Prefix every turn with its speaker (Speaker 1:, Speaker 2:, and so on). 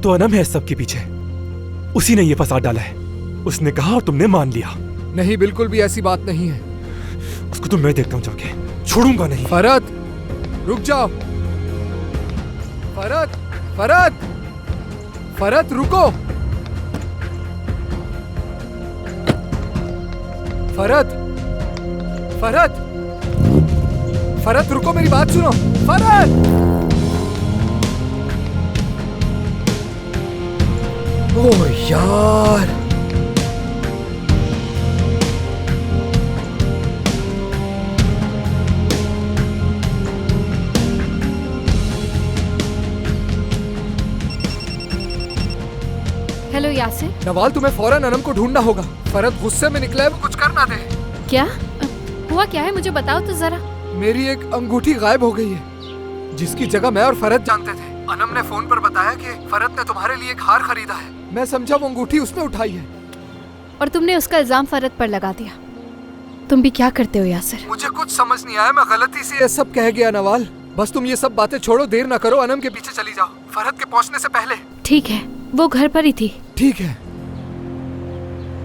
Speaker 1: तो अनम है इस सब के पीछे। उसी ने ये फसाद डाला है। उसने कहा और तुमने मान लिया।
Speaker 2: नहीं, बिल्कुल भी ऐसी बात नहीं है।
Speaker 1: उसको तो मैं देखता हूँ जाके, छोड़ूंगा नहीं।
Speaker 2: फरहत, रुक जाओ। फरहत, फरहत, फरहत रुको। फरहत, फरहत, फरहत रुको, मेरी बात सुनो। फरहत! ओह यार,
Speaker 3: हेलो यासिर।
Speaker 2: नवाल, तुम्हें फौरन अनम को ढूंढना होगा। फरहत गुस्से में निकला है, वो कुछ कर ना दे।
Speaker 3: क्या हुआ? क्या है, मुझे बताओ तो जरा।
Speaker 2: मेरी एक अंगूठी गायब हो गई है, जिसकी जगह मैं और फरहत जानते थे। अनम ने फोन पर बताया कि फरहत ने तुम्हारे लिए एक हार खरीदा है। मैं समझा वो अंगूठी उसने उठाई है।
Speaker 3: और तुमने उसका इल्जाम फरहत पर लगा दिया। तुम भी क्या करते हो यासिर?
Speaker 2: मुझे कुछ समझ नहीं आया, मैं गलती से ये सब कह गया नवाल। बस तुम ये सब बातें छोड़ो, देर ना करो, अनम के पीछे चली जाओ फरहत के पहुंचने से पहले।
Speaker 3: ठीक है, वो घर पर ही थी।
Speaker 2: ठीक है।